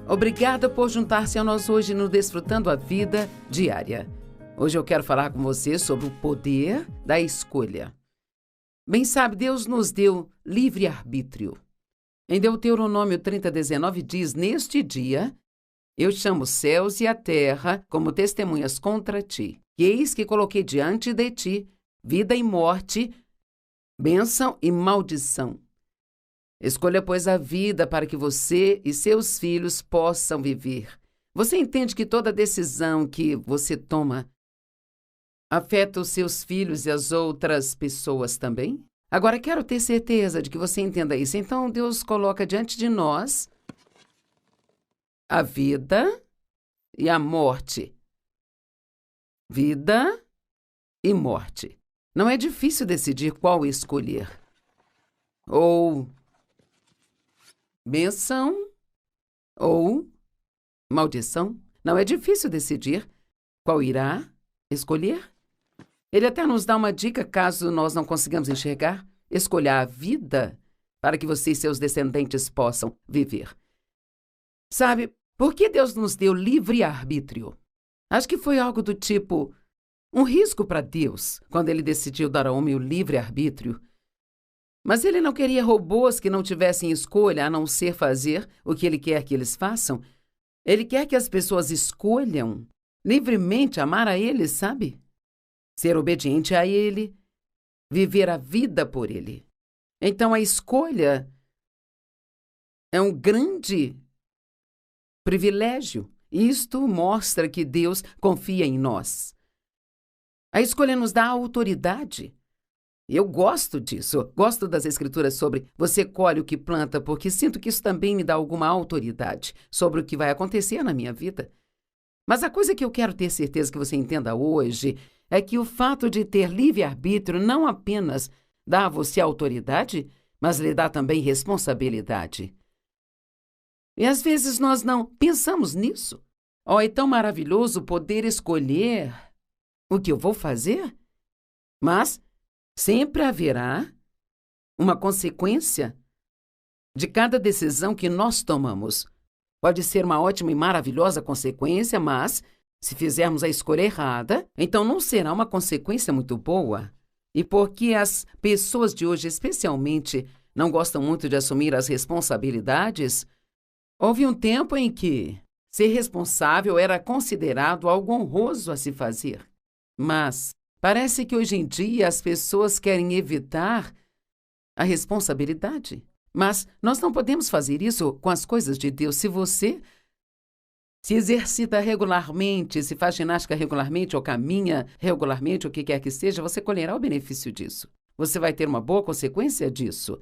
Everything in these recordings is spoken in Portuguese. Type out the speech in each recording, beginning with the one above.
Obrigada por juntar-se a nós hoje no Desfrutando a Vida Diária. Hoje eu quero falar com você sobre o poder da escolha. Bem sabe, Deus nos deu livre-arbítrio. Em Deuteronômio 30:19 diz: Neste dia, eu chamo os céus e a terra como testemunhas contra ti. E eis que coloquei diante de ti vida e morte, bênção e maldição. Escolha, pois, a vida para que você e seus filhos possam viver. Você entende que toda decisão que você toma afeta os seus filhos e as outras pessoas também? Agora, quero ter certeza de que você entenda isso. Então, Deus coloca diante de nós a vida e a morte. Vida e morte. Não é difícil decidir qual escolher. Ou bênção ou maldição. Não é difícil decidir qual irá escolher. Ele até nos dá uma dica caso nós não consigamos enxergar. Escolha a vida para que você e seus descendentes possam viver. Sabe, por que Deus nos deu livre-arbítrio? Acho que foi algo do tipo um risco para Deus quando ele decidiu dar ao homem o livre-arbítrio. Mas ele não queria robôs que não tivessem escolha a não ser fazer o que ele quer que eles façam. Ele quer que as pessoas escolham livremente amar a ele, sabe? Ser obediente a ele, viver a vida por ele. Então a escolha é um grande privilégio. Isto mostra que Deus confia em nós. A escolha nos dá autoridade. Eu gosto disso. Gosto das escrituras sobre você colhe o que planta, porque sinto que isso também me dá alguma autoridade sobre o que vai acontecer na minha vida. Mas a coisa que eu quero ter certeza que você entenda hoje é que o fato de ter livre-arbítrio não apenas dá a você autoridade, mas lhe dá também responsabilidade. E às vezes nós não pensamos nisso. Oh, é tão maravilhoso poder escolher o que eu vou fazer, mas sempre haverá uma consequência de cada decisão que nós tomamos. Pode ser uma ótima e maravilhosa consequência, mas se fizermos a escolha errada, então não será uma consequência muito boa. E porque as pessoas de hoje, especialmente, não gostam muito de assumir as responsabilidades, houve um tempo em que ser responsável era considerado algo honroso a se fazer. Mas parece que hoje em dia as pessoas querem evitar a responsabilidade. Mas nós não podemos fazer isso com as coisas de Deus. Se você se exercita regularmente, se faz ginástica regularmente ou caminha regularmente, o que quer que seja, você colherá o benefício disso. Você vai ter uma boa consequência disso.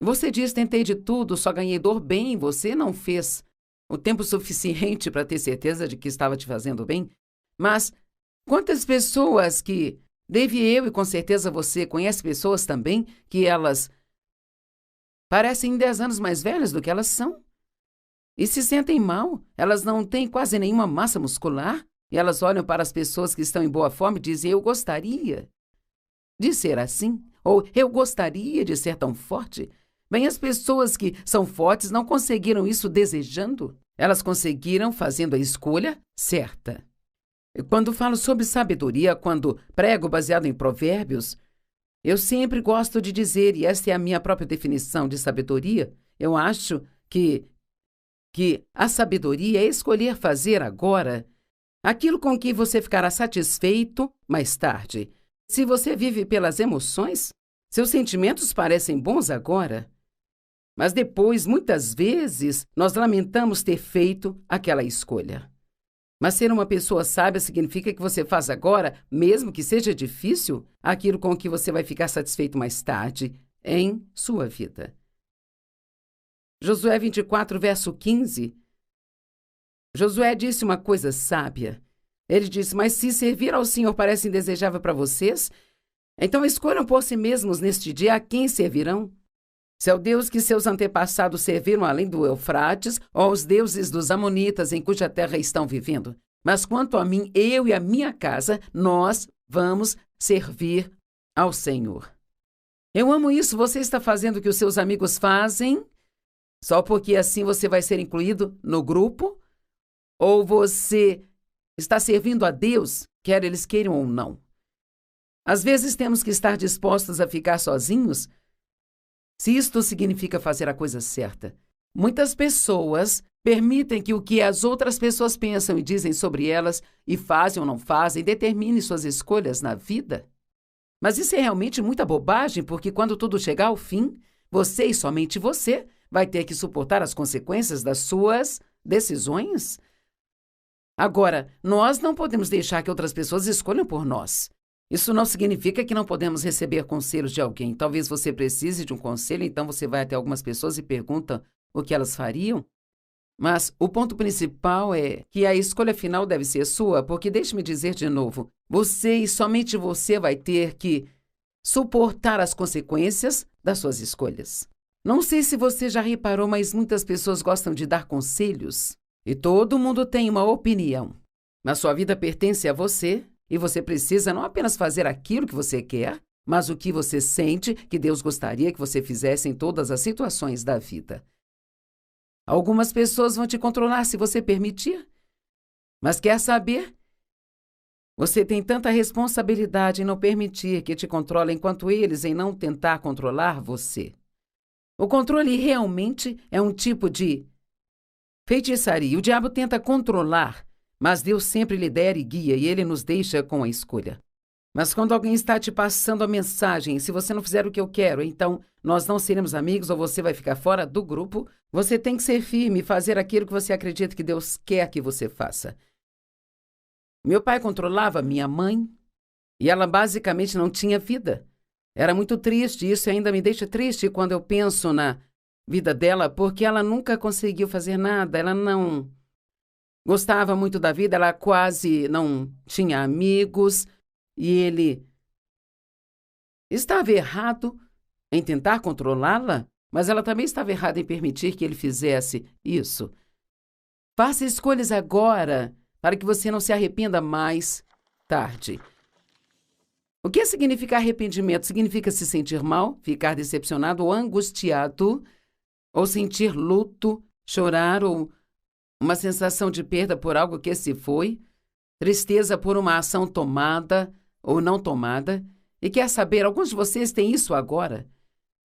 Você diz, tentei de tudo, só ganhei dor bem, você não fez o tempo suficiente para ter certeza de que estava te fazendo bem. Mas quantas pessoas que, Dave e eu, e com certeza você conhece pessoas também, que elas parecem 10 anos mais velhas do que elas são. E se sentem mal, elas não têm quase nenhuma massa muscular, e elas olham para as pessoas que estão em boa forma e dizem, eu gostaria de ser assim, ou eu gostaria de ser tão forte. Bem, as pessoas que são fortes não conseguiram isso desejando, elas conseguiram fazendo a escolha certa. Quando falo sobre sabedoria, quando prego baseado em provérbios, eu sempre gosto de dizer, e esta é a minha própria definição de sabedoria, eu acho que a sabedoria é escolher fazer agora aquilo com que você ficará satisfeito mais tarde. Se você vive pelas emoções, seus sentimentos parecem bons agora, mas depois, muitas vezes, nós lamentamos ter feito aquela escolha. Mas ser uma pessoa sábia significa que você faz agora, mesmo que seja difícil, aquilo com que você vai ficar satisfeito mais tarde em sua vida. Josué 24, verso 15. Josué disse uma coisa sábia. Ele disse, mas se servir ao Senhor parece indesejável para vocês, então escolham por si mesmos neste dia a quem servirão. Se é o Deus que seus antepassados serviram além do Eufrates, ou aos deuses dos amonitas em cuja terra estão vivendo. Mas quanto a mim, eu e a minha casa, nós vamos servir ao Senhor. Eu amo isso. Você está fazendo o que os seus amigos fazem Só porque assim você vai ser incluído no grupo? Ou você está servindo a Deus, quer eles queiram ou não? Às vezes temos que estar dispostos a ficar sozinhos, se isto significa fazer a coisa certa. Muitas pessoas permitem que o que as outras pessoas pensam e dizem sobre elas, e fazem ou não fazem, determine suas escolhas na vida. Mas isso é realmente muita bobagem, porque quando tudo chegar ao fim, você e somente você vai ter que suportar as consequências das suas decisões. Agora, nós não podemos deixar que outras pessoas escolham por nós. Isso não significa que não podemos receber conselhos de alguém. Talvez você precise de um conselho, então você vai até algumas pessoas e pergunta o que elas fariam. Mas o ponto principal é que a escolha final deve ser sua, porque deixe-me dizer de novo, você e somente você vai ter que suportar as consequências das suas escolhas. Não sei se você já reparou, mas muitas pessoas gostam de dar conselhos e todo mundo tem uma opinião. Mas sua vida pertence a você e você precisa não apenas fazer aquilo que você quer, mas o que você sente que Deus gostaria que você fizesse em todas as situações da vida. Algumas pessoas vão te controlar se você permitir. Mas quer saber? Você tem tanta responsabilidade em não permitir que te controlem quanto eles em não tentar controlar você. O controle realmente é um tipo de feitiçaria. O diabo tenta controlar, mas Deus sempre lidera e guia e ele nos deixa com a escolha. Mas quando alguém está te passando a mensagem, se você não fizer o que eu quero, então nós não seremos amigos ou você vai ficar fora do grupo, você tem que ser firme e fazer aquilo que você acredita que Deus quer que você faça. Meu pai controlava minha mãe e ela basicamente não tinha vida. Era muito triste e isso ainda me deixa triste quando eu penso na vida dela, porque ela nunca conseguiu fazer nada, ela não gostava muito da vida, ela quase não tinha amigos. E ele estava errado em tentar controlá-la, mas ela também estava errada em permitir que ele fizesse isso. Faça escolhas agora, para que você não se arrependa mais tarde. O que significa arrependimento? Significa se sentir mal, ficar decepcionado ou angustiado, ou sentir luto, chorar ou uma sensação de perda por algo que se foi, tristeza por uma ação tomada ou não tomada, e quer saber, alguns de vocês têm isso agora.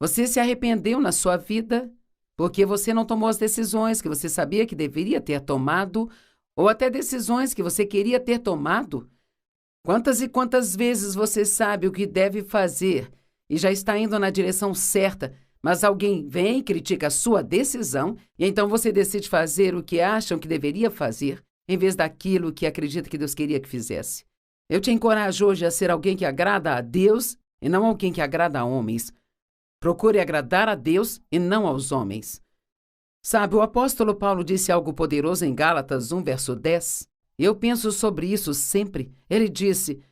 Você se arrependeu na sua vida porque você não tomou as decisões que você sabia que deveria ter tomado, ou até decisões que você queria ter tomado. Quantas e quantas vezes você sabe o que deve fazer e já está indo na direção certa, mas alguém vem e critica a sua decisão, e então você decide fazer o que acham que deveria fazer, em vez daquilo que acredita que Deus queria que fizesse. Eu te encorajo hoje a ser alguém que agrada a Deus e não alguém que agrada a homens. Procure agradar a Deus e não aos homens. Sabe, o apóstolo Paulo disse algo poderoso em Gálatas 1, verso 10. Eu penso sobre isso sempre. Ele disse,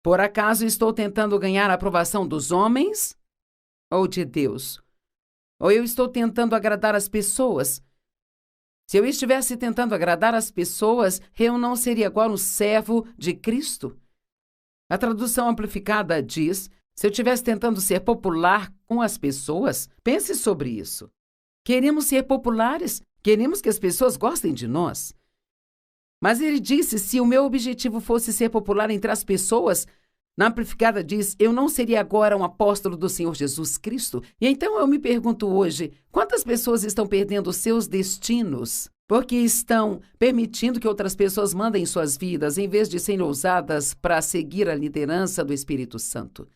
por acaso estou tentando ganhar a aprovação dos homens ou de Deus? Ou eu estou tentando agradar as pessoas? Se eu estivesse tentando agradar as pessoas, eu não seria igual um servo de Cristo. A tradução amplificada diz, se eu estivesse tentando ser popular com as pessoas, pense sobre isso. Queremos ser populares, queremos que as pessoas gostem de nós. Mas ele disse, se o meu objetivo fosse ser popular entre as pessoas, na amplificada diz, eu não seria agora um apóstolo do Senhor Jesus Cristo. E então eu me pergunto hoje, quantas pessoas estão perdendo seus destinos porque estão permitindo que outras pessoas mandem suas vidas em vez de serem ousadas para seguir a liderança do Espírito Santo?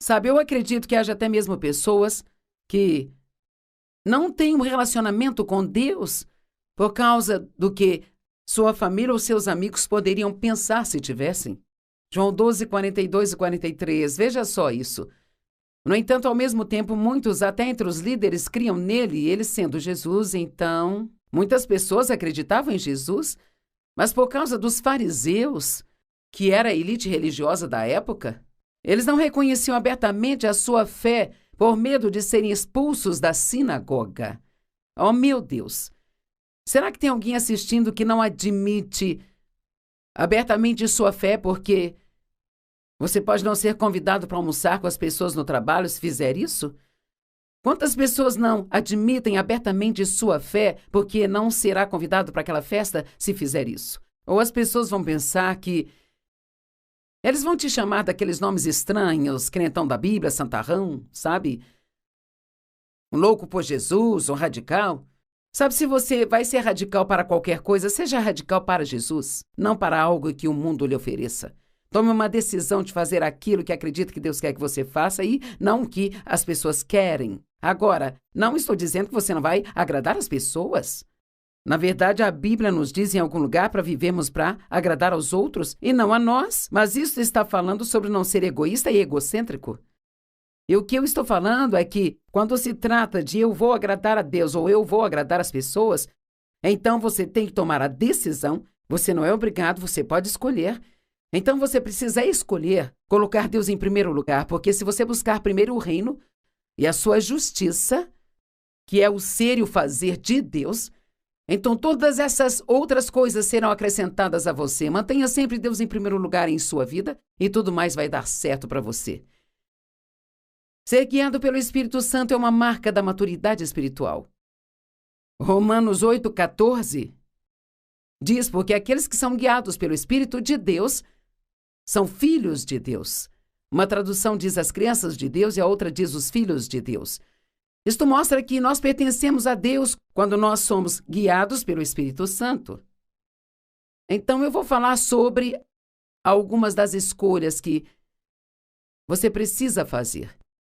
Sabe, eu acredito que haja até mesmo pessoas que não têm um relacionamento com Deus por causa do que sua família ou seus amigos poderiam pensar se tivessem. João 12, 42 e 43, veja só isso. No entanto, ao mesmo tempo, muitos, até entre os líderes, criam nele, ele sendo Jesus, então... Muitas pessoas acreditavam em Jesus, mas por causa dos fariseus, que era a elite religiosa da época, eles não reconheciam abertamente a sua fé por medo de serem expulsos da sinagoga. Oh, meu Deus! Será que tem alguém assistindo que não admite abertamente sua fé porque você pode não ser convidado para almoçar com as pessoas no trabalho se fizer isso? Quantas pessoas não admitem abertamente sua fé porque não será convidado para aquela festa se fizer isso? Ou as pessoas vão pensar que eles vão te chamar daqueles nomes estranhos, crentão da Bíblia, santarrão, sabe? Um louco por Jesus, um radical. Sabe, se você vai ser radical para qualquer coisa, seja radical para Jesus, não para algo que o mundo lhe ofereça. Tome uma decisão de fazer aquilo que acredita que Deus quer que você faça e não o que as pessoas querem. Agora, não estou dizendo que você não vai agradar as pessoas. Na verdade, a Bíblia nos diz em algum lugar para vivermos para agradar aos outros e não a nós. Mas isso está falando sobre não ser egoísta e egocêntrico. E o que eu estou falando é que, quando se trata de eu vou agradar a Deus ou eu vou agradar as pessoas, então você tem que tomar a decisão. Você não é obrigado, você pode escolher. Então você precisa escolher colocar Deus em primeiro lugar, porque se você buscar primeiro o reino e a sua justiça, que é o ser e o fazer de Deus, então todas essas outras coisas serão acrescentadas a você. Mantenha sempre Deus em primeiro lugar em sua vida e tudo mais vai dar certo para você. Ser guiado pelo Espírito Santo é uma marca da maturidade espiritual. Romanos 8,14 diz, porque aqueles que são guiados pelo Espírito de Deus são filhos de Deus. Uma tradução diz as crianças de Deus e a outra diz os filhos de Deus. Isto mostra que nós pertencemos a Deus quando nós somos guiados pelo Espírito Santo. Então eu vou falar sobre algumas das escolhas que você precisa fazer.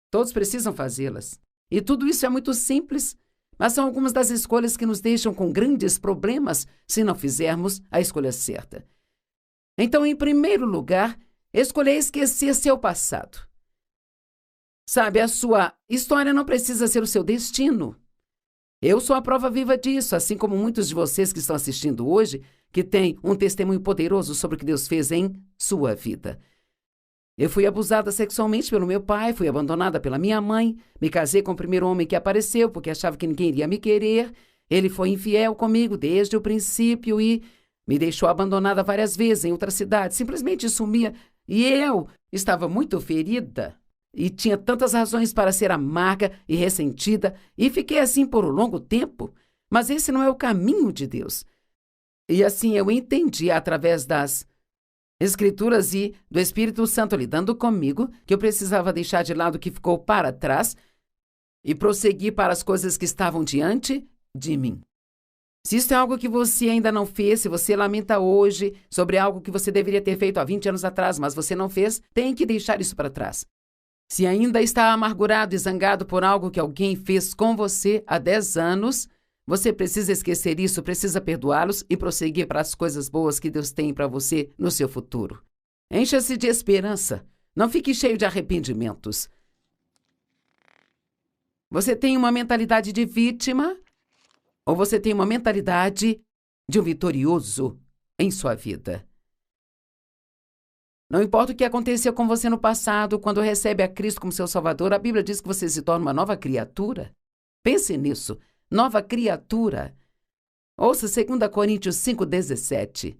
Todos precisam fazê-las. E tudo isso é muito simples, mas são algumas das escolhas que nos deixam com grandes problemas se não fizermos a escolha certa. Então, em primeiro lugar, escolher esquecer seu passado. Sabe, a sua história não precisa ser o seu destino. Eu sou a prova viva disso, assim como muitos de vocês que estão assistindo hoje, que têm um testemunho poderoso sobre o que Deus fez em sua vida. Eu fui abusada sexualmente pelo meu pai, fui abandonada pela minha mãe, me casei com o primeiro homem que apareceu porque achava que ninguém iria me querer. Ele foi infiel comigo desde o princípio e me deixou abandonada várias vezes em outra cidade, simplesmente sumia. E eu estava muito ferida e tinha tantas razões para ser amarga e ressentida e fiquei assim por um longo tempo. Mas esse não é o caminho de Deus. E assim eu entendi através das Escrituras e do Espírito Santo lidando comigo, que eu precisava deixar de lado o que ficou para trás e prosseguir para as coisas que estavam diante de mim. Se isso é algo que você ainda não fez, se você lamenta hoje sobre algo que você deveria ter feito há 20 anos atrás, mas você não fez, tem que deixar isso para trás. Se ainda está amargurado e zangado por algo que alguém fez com você há 10 anos, você precisa esquecer isso, precisa perdoá-los e prosseguir para as coisas boas que Deus tem para você no seu futuro. Encha-se de esperança. Não fique cheio de arrependimentos. Você tem uma mentalidade de vítima ou você tem uma mentalidade de um vitorioso em sua vida? Não importa o que aconteceu com você no passado, quando recebe a Cristo como seu Salvador, a Bíblia diz que você se torna uma nova criatura. Pense nisso. Nova criatura. Ouça 2 Coríntios 5,17.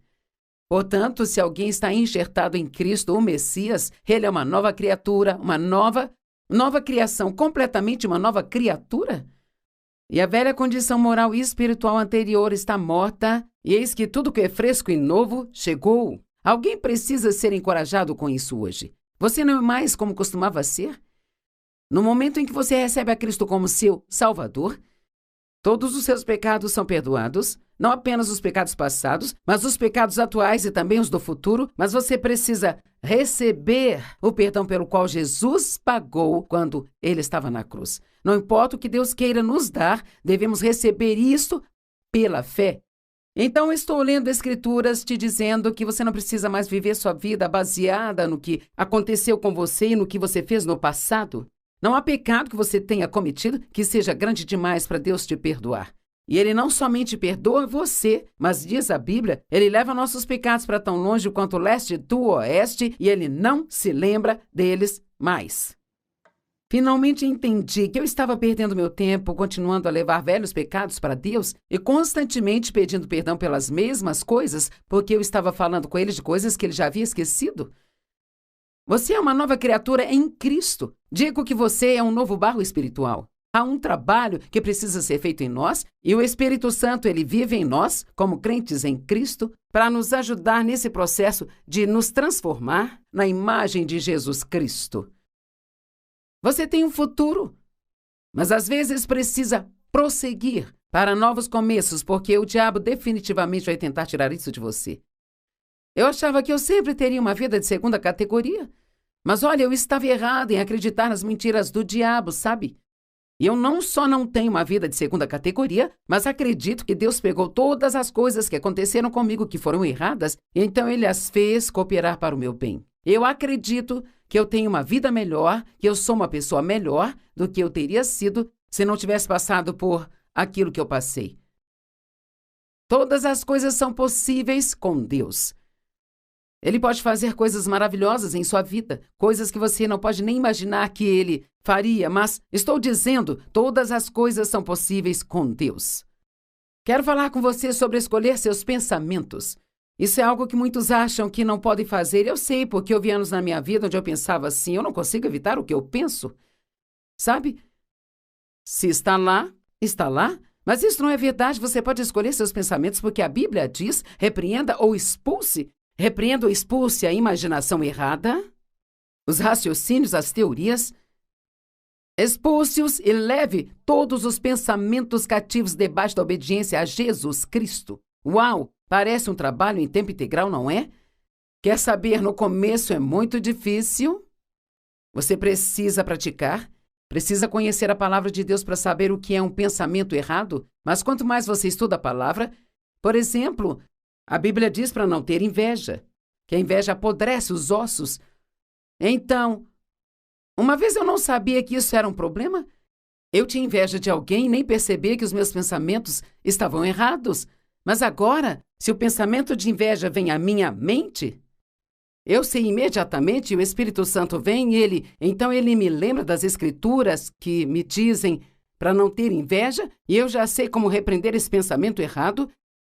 Portanto, se alguém está enxertado em Cristo, o Messias, ele é uma nova criatura, uma nova criação, completamente uma nova criatura. E a velha condição moral e espiritual anterior está morta, e eis que tudo que é fresco e novo chegou. Alguém precisa ser encorajado com isso hoje. Você não é mais como costumava ser? No momento em que você recebe a Cristo como seu Salvador, todos os seus pecados são perdoados, não apenas os pecados passados, mas os pecados atuais e também os do futuro, mas você precisa receber o perdão pelo qual Jesus pagou quando ele estava na cruz. Não importa o que Deus queira nos dar, devemos receber isso pela fé. Então, estou lendo Escrituras te dizendo que você não precisa mais viver sua vida baseada no que aconteceu com você e no que você fez no passado. Não há pecado que você tenha cometido que seja grande demais para Deus te perdoar. E Ele não somente perdoa você, mas diz a Bíblia, Ele leva nossos pecados para tão longe quanto o leste do oeste e Ele não se lembra deles mais. Finalmente entendi que eu estava perdendo meu tempo continuando a levar velhos pecados para Deus e constantemente pedindo perdão pelas mesmas coisas porque eu estava falando com Ele de coisas que Ele já havia esquecido. Você é uma nova criatura em Cristo. Digo que você é um novo barro espiritual. há um trabalho que precisa ser feito em nós e o Espírito Santo, ele vive em nós, como crentes em Cristo, para nos ajudar nesse processo de nos transformar na imagem de Jesus Cristo. Você tem um futuro, mas às vezes precisa prosseguir para novos começos, porque o diabo definitivamente vai tentar tirar isso de você. Eu achava que eu sempre teria uma vida de segunda categoria. Mas olha, eu estava errado em acreditar nas mentiras do diabo, sabe? E eu não só não tenho uma vida de segunda categoria, mas acredito que Deus pegou todas as coisas que aconteceram comigo que foram erradas, e então Ele as fez cooperar para o meu bem. Eu acredito que eu tenho uma vida melhor, que eu sou uma pessoa melhor do que eu teria sido se não tivesse passado por aquilo que eu passei. Todas as coisas são possíveis com Deus. Ele pode fazer coisas maravilhosas em sua vida, coisas que você não pode nem imaginar que Ele faria, mas estou dizendo, todas as coisas são possíveis com Deus. Quero falar com você sobre escolher seus pensamentos. Isso é algo que muitos acham que não podem fazer. Eu sei, porque houve anos na minha vida onde eu pensava assim, eu não consigo evitar o que eu penso. Sabe? Se está lá, está lá. Mas isso não é verdade, você pode escolher seus pensamentos porque a Bíblia diz, repreenda ou expulse. Repreenda ou expulse a imaginação errada, os raciocínios, as teorias. Expulse-os e leve todos os pensamentos cativos debaixo da obediência a Jesus Cristo. Uau! Parece um trabalho em tempo integral, não é? Quer saber, no começo é muito difícil. Você precisa praticar, precisa conhecer a palavra de Deus para saber o que é um pensamento errado. Mas quanto mais você estuda a palavra, por exemplo, a Bíblia diz para não ter inveja, que a inveja apodrece os ossos. Então, uma vez eu não sabia que isso era um problema. Eu tinha inveja de alguém e nem percebia que os meus pensamentos estavam errados. Mas agora, se o pensamento de inveja vem à minha mente, eu sei imediatamente, e o Espírito Santo vem e então ele me lembra das Escrituras que me dizem para não ter inveja, e eu já sei como repreender esse pensamento errado.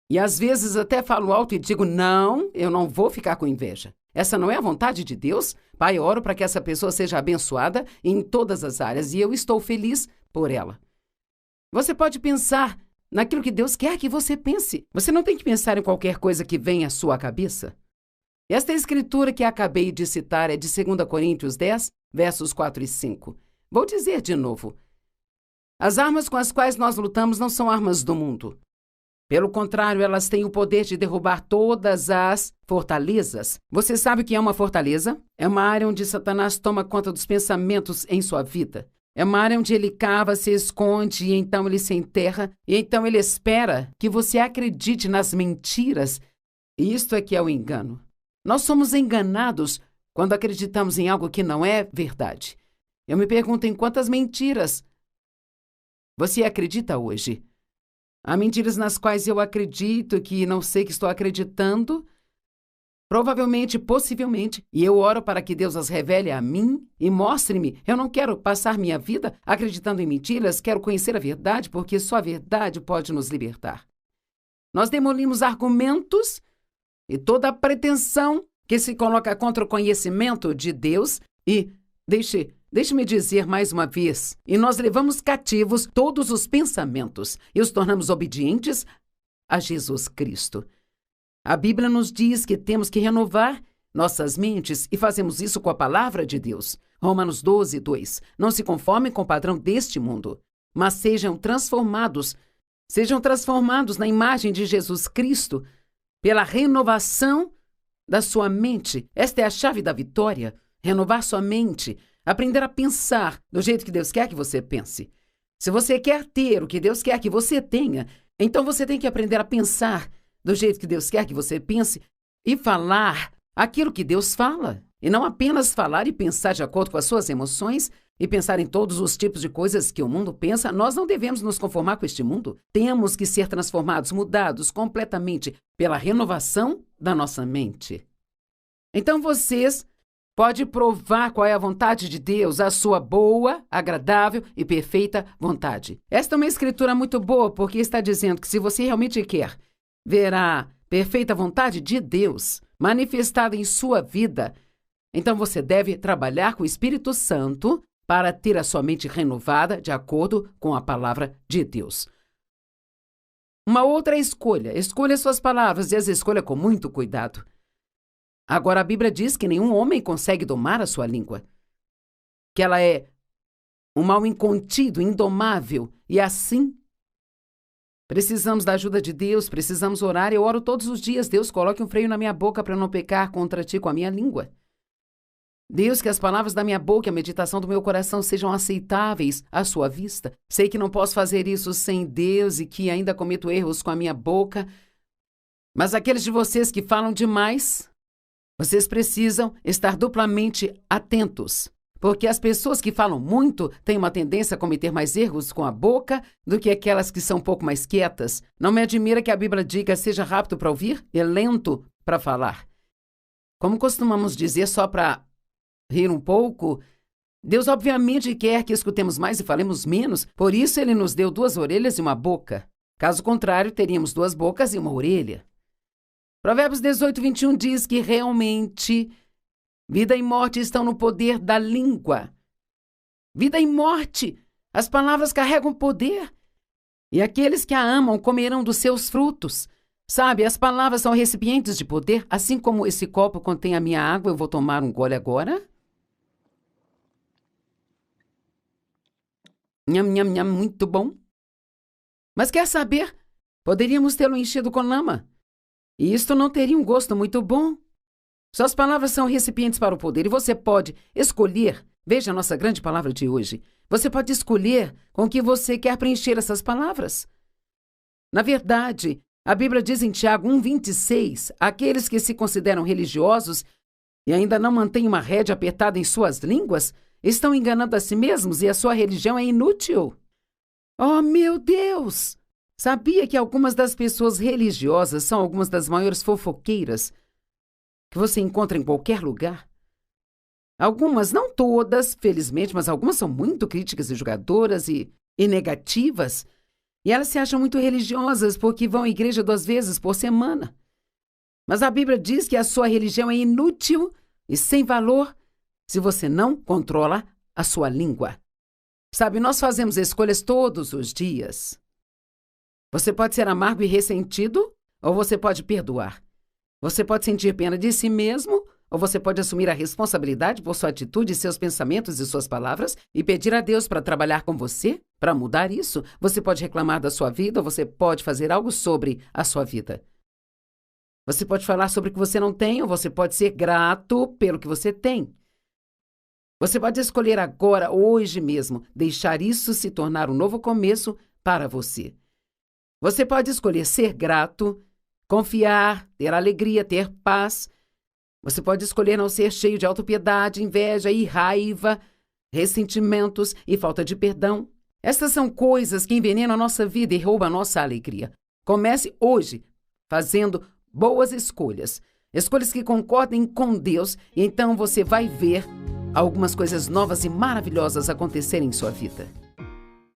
E às vezes até falo alto e digo, não, eu não vou ficar com inveja. Essa não é a vontade de Deus. Pai, eu oro para que essa pessoa seja abençoada em todas as áreas e eu estou feliz por ela. Você pode pensar naquilo que Deus quer que você pense. Você não tem que pensar em qualquer coisa que venha à sua cabeça. Esta escritura que acabei de citar é de 2 Coríntios 10, versos 4 e 5. Vou dizer de novo. As armas com as quais nós lutamos não são armas do mundo. Pelo contrário, elas têm o poder de derrubar todas as fortalezas. Você sabe o que é uma fortaleza? É uma área onde Satanás toma conta dos pensamentos em sua vida. É uma área onde ele cava, se esconde, e então ele se enterra, e então ele espera que você acredite nas mentiras. E isto é que é o engano. Nós somos enganados quando acreditamos em algo que não é verdade. Eu me pergunto em quantas mentiras você acredita hoje? Há mentiras nas quais eu acredito que não sei que estou acreditando, provavelmente, possivelmente, e eu oro para que Deus as revele a mim e mostre-me. Eu não quero passar minha vida acreditando em mentiras, quero conhecer a verdade, porque só a verdade pode nos libertar. Nós demolimos argumentos e toda a pretensão que se coloca contra o conhecimento de Deus e, Deixe-me dizer mais uma vez, e nós levamos cativos todos os pensamentos e os tornamos obedientes a Jesus Cristo. A Bíblia nos diz que temos que renovar nossas mentes e fazemos isso com a palavra de Deus. Romanos 12, 2. Não se conformem com o padrão deste mundo, mas sejam transformados na imagem de Jesus Cristo pela renovação da sua mente. Esta é a chave da vitória, renovar sua mente. Aprender a pensar do jeito que Deus quer que você pense. Se você quer ter o que Deus quer que você tenha, então você tem que aprender a pensar do jeito que Deus quer que você pense e falar aquilo que Deus fala. E não apenas falar e pensar de acordo com as suas emoções e pensar em todos os tipos de coisas que o mundo pensa. Nós não devemos nos conformar com este mundo. Temos que ser transformados, mudados completamente pela renovação da nossa mente. Então vocês pode provar qual é a vontade de Deus, a sua boa, agradável e perfeita vontade. Esta é uma escritura muito boa, porque está dizendo que se você realmente quer ver a perfeita vontade de Deus manifestada em sua vida, então você deve trabalhar com o Espírito Santo para ter a sua mente renovada de acordo com a palavra de Deus. Uma outra escolha. Escolha suas palavras e as escolha com muito cuidado. Agora, a Bíblia diz que nenhum homem consegue domar a sua língua. Que ela é um mal incontido, indomável. E assim, precisamos da ajuda de Deus, precisamos orar. Eu oro todos os dias. Deus, coloque um freio na minha boca para não pecar contra ti com a minha língua. Deus, que as palavras da minha boca e a meditação do meu coração sejam aceitáveis à sua vista. Sei que não posso fazer isso sem Deus e que ainda cometo erros com a minha boca. Mas aqueles de vocês que falam demais, vocês precisam estar duplamente atentos. Porque as pessoas que falam muito têm uma tendência a cometer mais erros com a boca do que aquelas que são um pouco mais quietas. Não me admira que a Bíblia diga seja rápido para ouvir e lento para falar. Como costumamos dizer só para rir um pouco, Deus obviamente quer que escutemos mais e falemos menos, por isso Ele nos deu 2 orelhas e uma boca. Caso contrário, teríamos 2 bocas e uma orelha. Provérbios 18, 21 diz que realmente vida e morte estão no poder da língua. Vida e morte, as palavras carregam poder. E aqueles que a amam comerão dos seus frutos. Sabe, as palavras são recipientes de poder, assim como esse copo contém a minha água, eu vou tomar um gole agora. Nham, nham, nham, muito bom. Mas quer saber? Poderíamos tê-lo enchido com lama. E isto não teria um gosto muito bom. Suas palavras são recipientes para o poder e você pode escolher. Veja a nossa grande palavra de hoje. Você pode escolher com que você quer preencher essas palavras. Na verdade, a Bíblia diz em Tiago 1,26, aqueles que se consideram religiosos e ainda não mantêm uma rédea apertada em suas línguas, estão enganando a si mesmos e a sua religião é inútil. Oh, meu Deus! Sabia que algumas das pessoas religiosas são algumas das maiores fofoqueiras que você encontra em qualquer lugar? Algumas, não todas, felizmente, mas algumas são muito críticas e julgadoras e negativas. E elas se acham muito religiosas porque vão à igreja 2 vezes por semana. Mas a Bíblia diz que a sua religião é inútil e sem valor se você não controla a sua língua. Sabe, nós fazemos escolhas todos os dias. Você pode ser amargo e ressentido, ou você pode perdoar. Você pode sentir pena de si mesmo, ou você pode assumir a responsabilidade por sua atitude, seus pensamentos e suas palavras e pedir a Deus para trabalhar com você, para mudar isso. Você pode reclamar da sua vida, ou você pode fazer algo sobre a sua vida. Você pode falar sobre o que você não tem, ou você pode ser grato pelo que você tem. Você pode escolher agora, hoje mesmo, deixar isso se tornar um novo começo para você. Você pode escolher ser grato, confiar, ter alegria, ter paz. Você pode escolher não ser cheio de autopiedade, inveja e raiva, ressentimentos e falta de perdão. Estas são coisas que envenenam a nossa vida e roubam a nossa alegria. Comece hoje fazendo boas escolhas. Escolhas que concordem com Deus, e então você vai ver algumas coisas novas e maravilhosas acontecerem em sua vida.